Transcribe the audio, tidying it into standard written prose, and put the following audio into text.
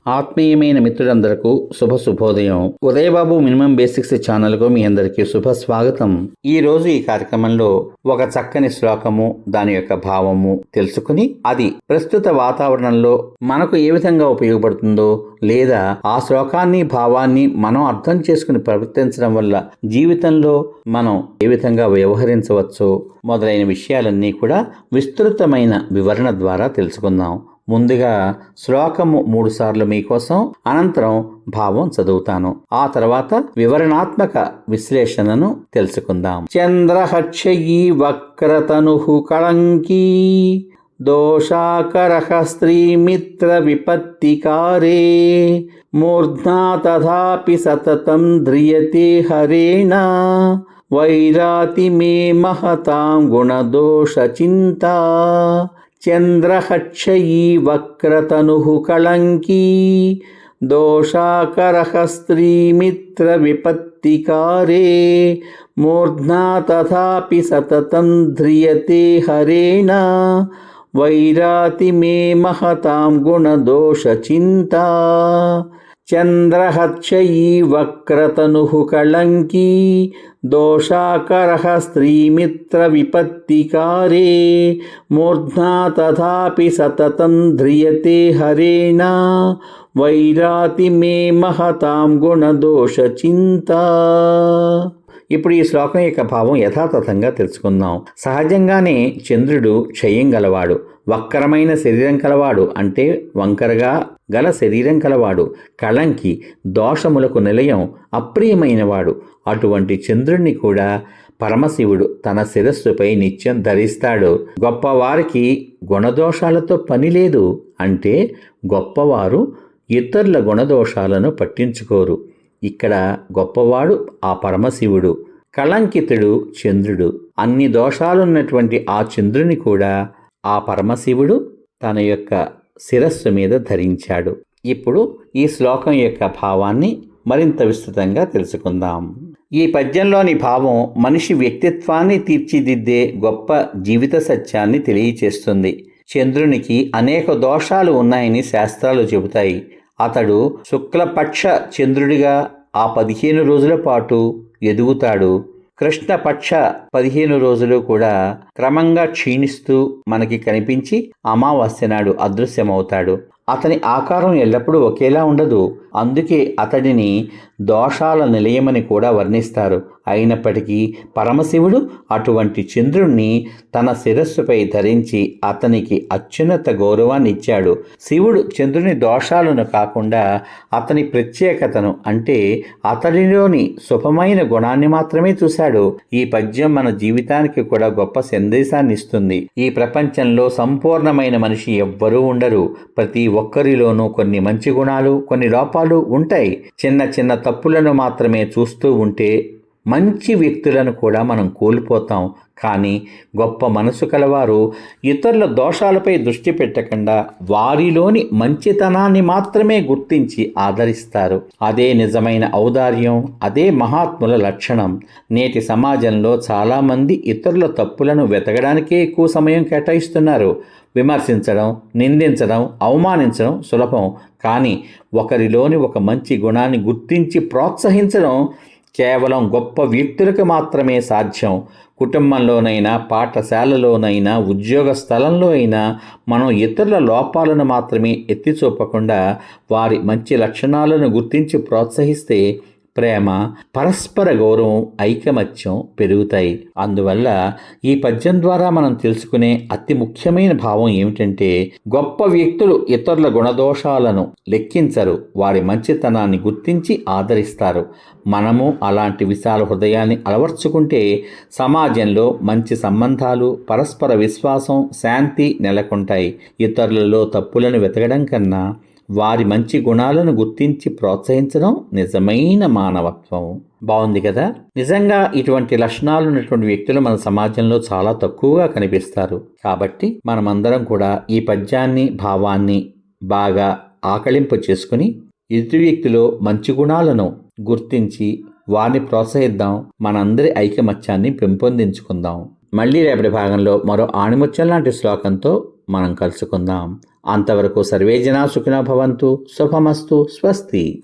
ఆత్మీయమైన మిత్రులందరకు శుభోదయం. Udaybabu minimum basics ఛానల్కు మీ అందరికీ శుభ స్వాగతం. ఈ రోజు ఈ కార్యక్రమంలో ఒక చక్కని శ్లోకము, దాని యొక్క భావము తెలుసుకుని అది ప్రస్తుత వాతావరణంలో మనకు ఏ విధంగా ఉపయోగపడుతుందో, లేదా ఆ శ్లోకాన్ని భావాన్ని మనం అర్థం చేసుకుని ప్రవర్తించడం వల్ల జీవితంలో మనం ఏ విధంగా వ్యవహరించవచ్చో మొదలైన విషయాలన్నీ కూడా విస్తృతమైన వివరణ ద్వారా తెలుసుకుందాం. ముందుగా శ్లోకము 3 సార్లు మీకోసం, అనంతరం భావం చదువుతాను. ఆ తర్వాత వివరణాత్మక విశ్లేషణను తెలుసుకుందాం. చంద్రహర్షయీ వక్రతను కళంకీ దోషాకరః స్త్రీమిత్ర విపత్తికారే మూర్ధ్నా తథాపి సతతం ధ్రియతే హరేణ వైరాతి మే మహతాం గుణదోష చింతా. చంద్రహర్షయీ వక్రతనుః కళంకీ దోషాకరః స్త్రీమిత్ర విపత్తికారే మూర్ధ్నా తథాపి సతతం ధ్రియతే హరేణ వైరాతి మే మహతాం గుణదోష చింతా. చంద్రహర్షయీ వక్రతనుః కళంకీ దోషాకరః స్త్రీమిత్ర విపత్తికారే మూర్ధ్నా తథాపి సతతం ధ్రియతే హరేణ వైరాతి మే మహతాం గుణదోష చింతా. ఇప్పుడు ఈ శ్లోకం యొక్క భావం యథాతథంగా తెలుసుకుందాం. సహజంగానే చంద్రుడు క్షయం గలవాడు, వక్రమైన శరీరం కలవాడు, అంటే వంకరగా గల శరీరం కలవాడు, కళంకి దోషములకు నిలయం, అప్రియమైనవాడు. అటువంటి చంద్రుణ్ణి కూడా పరమశివుడు తన శిరస్సుపై నిత్యం ధరిస్తాడు. గొప్పవారికి గుణదోషాలతో పని లేదు, అంటే గొప్పవారు ఇతరుల గుణదోషాలను పట్టించుకోరు. ఇక్కడ గొప్పవాడు ఆ పరమశివుడు, కళంకితుడు చంద్రుడు. అన్ని దోషాలున్నటువంటి ఆ చంద్రుని కూడా ఆ పరమశివుడు తన యొక్క శిరస్సు మీద ధరించాడు. ఇప్పుడు ఈ శ్లోకం యొక్క భావాన్ని మరింత విస్తృతంగా తెలుసుకుందాం. ఈ పద్యంలోని భావం మనిషి వ్యక్తిత్వాన్ని తీర్చిదిద్దే గొప్ప జీవిత సత్యాన్ని తెలియచేస్తుంది. చంద్రునికి అనేక దోషాలు ఉన్నాయని శాస్త్రాలు చెబుతాయి. అతడు శుక్లపక్ష చంద్రుడిగా ఆ 15 రోజుల పాటు ఎదుగుతాడు. కృష్ణపక్ష 15 రోజులు కూడా క్రమంగా క్షీణిస్తూ మనకి కనిపించి అమావాస్య నాడు అదృశ్యమవుతాడు. అతని ఆకారం ఎల్లప్పుడూ ఒకేలా ఉండదు. అందుకే అతడిని దోషాల నిలయమని కూడా వర్ణిస్తారు. అయినప్పటికీ పరమశివుడు అటువంటి చంద్రుణ్ణి తన శిరస్సుపై ధరించి అతనికి అత్యున్నత గౌరవాన్ని ఇచ్చాడు. శివుడు చంద్రుని దోషాలను కాకుండా అతని ప్రత్యేకతను, అంటే అతడిలోని శుభమైన గుణాన్ని మాత్రమే చూశాడు. ఈ పద్యం మన జీవితానికి కూడా గొప్ప సందేశాన్ని ఇస్తుంది. ఈ ప్రపంచంలో సంపూర్ణమైన మనిషి ఎవ్వరూ ఉండరు. ప్రతి ఒక్కరిలోనూ కొన్ని మంచి గుణాలు, కొన్ని లోపాలు ఉంటాయి. చిన్న చిన్న తప్పులను మాత్రమే చూస్తూ ఉంటే మంచి వ్యక్తులను కూడా మనం కోల్పోతాం. కానీ గొప్ప మనసు కలవారు ఇతరుల దోషాలపై దృష్టి పెట్టకుండా వారిలోని మంచితనాన్ని మాత్రమే గుర్తించి ఆదరిస్తారు. అదే నిజమైన ఔదార్యం, అదే మహాత్ముల లక్షణం. నేటి సమాజంలో చాలామంది ఇతరుల తప్పులను వెతకడానికే ఎక్కువ సమయం కేటాయిస్తున్నారు. విమర్శించడం, నిందించడం, అవమానించడం సులభం. కానీ ఒకరిలోని ఒక మంచి గుణాన్ని గుర్తించి ప్రోత్సహించడం కేవలం గొప్ప వ్యక్తులకు మాత్రమే సాధ్యం. కుటుంబంలోనైనా, పాఠశాలలోనైనా, ఉద్యోగ స్థలంలో అయినా మనం ఇతరుల లోపాలను మాత్రమే ఎత్తి చూపకుండా వారి మంచి లక్షణాలను గుర్తించి ప్రోత్సహిస్తే ప్రేమ, పరస్పర గౌరవం, ఐకమత్యం పెరుగుతాయి. అందువల్ల ఈ పద్యం ద్వారా మనం తెలుసుకునే అతి ముఖ్యమైన భావం ఏమిటంటే, గొప్ప వ్యక్తులు ఇతరుల గుణదోషాలను లెక్కించరు, వారి మంచితనాన్ని గుర్తించి ఆదరిస్తారు. మనము అలాంటి విశాల హృదయాన్ని అలవర్చుకుంటే సమాజంలో మంచి సంబంధాలు, పరస్పర విశ్వాసం, శాంతి నెలకొంటాయి. ఇతరులలో తప్పులను వెతకడం కన్నా వారి మంచి గుణాలను గుర్తించి ప్రోత్సహించడం నిజమైన మానవత్వం. బాగుంది కదా? నిజంగా ఇటువంటి లక్షణాలు ఉన్నటువంటి వ్యక్తులు మన సమాజంలో చాలా తక్కువగా కనిపిస్తారు. కాబట్టి మనమందరం కూడా ఈ పద్యాన్ని, భావాన్ని బాగా ఆకళింపు చేసుకుని ఎదుటి వ్యక్తిలో మంచి గుణాలను గుర్తించి వారిని ప్రోత్సహిద్దాం. మనందరి ఐకమత్యాన్ని పెంపొందించుకుందాం. మళ్ళీ రేపటి భాగంలో మరో ఆణిముత్యం లాంటి శ్లోకంతో మనం కలుసుకుందాం. అంతవరకు సర్వే జనా సుఖినో భవంతు. శుభమస్తు. స్వస్తి.